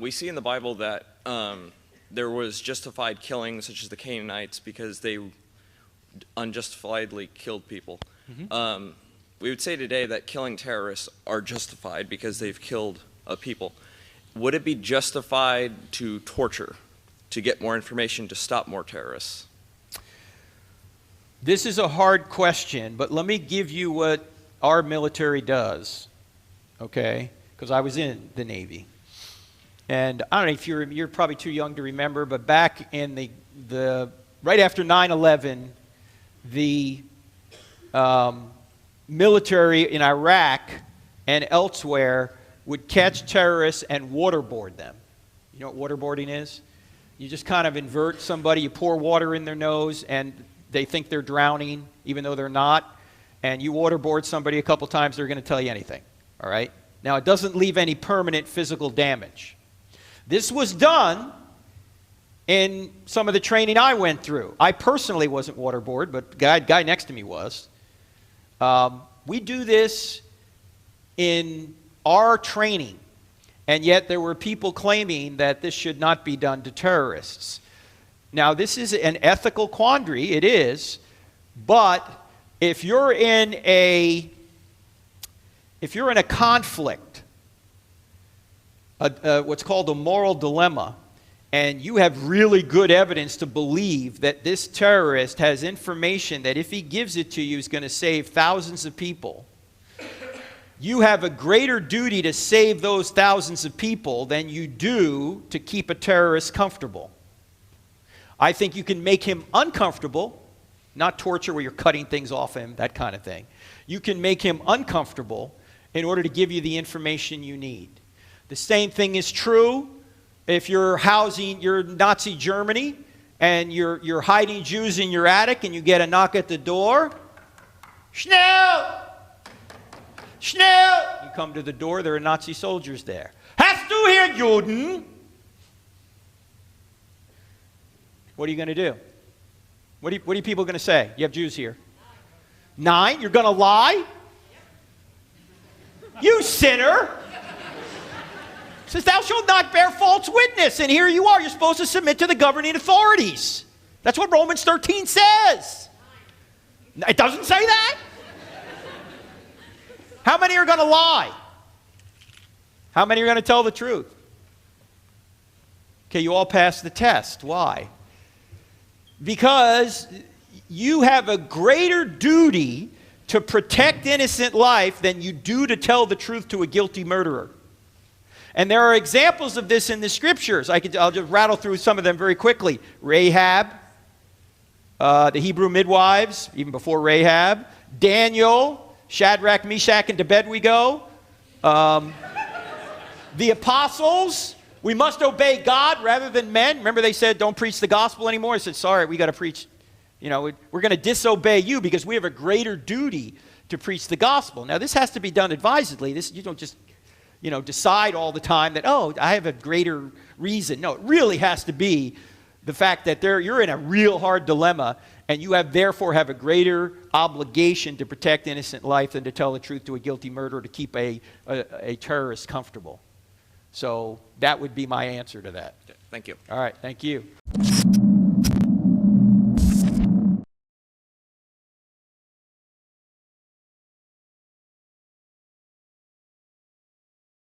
we see in the Bible that there was justified killing, such as the Canaanites, because they unjustifiedly killed people. Mm-hmm. We would say today that killing terrorists are justified because they've killed people. Would it be justified to torture, to get more information, to stop more terrorists? This is a hard question, but let me give you what our military does, okay? Because I was in the Navy. And I don't know if you're probably too young to remember, but back in the right after 9/11, the military in Iraq and elsewhere would catch terrorists and waterboard them. You know what waterboarding is? You just kind of invert somebody, you pour water in their nose, and they think they're drowning, even though they're not. And you waterboard somebody a couple times, they're going to tell you anything. All right? Now, it doesn't leave any permanent physical damage. This was done in some of the training I went through. I personally wasn't waterboarded, but the guy next to me was. We do this in our training, and yet there were people claiming that this should not be done to terrorists. Now, this is an ethical quandary, it is, but if you're in a conflict, what's called a moral dilemma, and you have really good evidence to believe that this terrorist has information that if he gives it to you is going to save thousands of people, you have a greater duty to save those thousands of people than you do to keep a terrorist comfortable. I think you can make him uncomfortable, not torture where you're cutting things off him, that kind of thing. You can make him uncomfortable in order to give you the information you need. The same thing is true if you're Nazi Germany and you're hiding Jews in your attic and you get a knock at the door. Schnell! Schnell! You come to the door, there are Nazi soldiers there. Hast du hier Juden? What are you going to do? What are you people going to say? You have Jews here. 9? You're going to lie? You sinner! It says, thou shalt not bear false witness. And here you are. You're supposed to submit to the governing authorities. That's what Romans 13 says. It doesn't say that. How many are going to lie? How many are going to tell the truth? Okay, you all passed the test. Why? Because you have a greater duty to protect innocent life than you do to tell the truth to a guilty murderer. And there are examples of this in the scriptures. I'll just rattle through some of them very quickly. Rahab, the Hebrew midwives, even before Rahab. Daniel, Shadrach, Meshach, and Abednego. The apostles. We must obey God rather than men. Remember they said, don't preach the gospel anymore? I said, sorry, we got to preach. You know, we're going to disobey you because we have a greater duty to preach the gospel. Now, this has to be done advisedly. You don't just, decide all the time that, oh, I have a greater reason. No, it really has to be the fact that you're in a real hard dilemma, and you therefore have a greater obligation to protect innocent life than to tell the truth to a guilty murderer to keep a terrorist comfortable. So that would be my answer to that. Thank you. All right, thank you.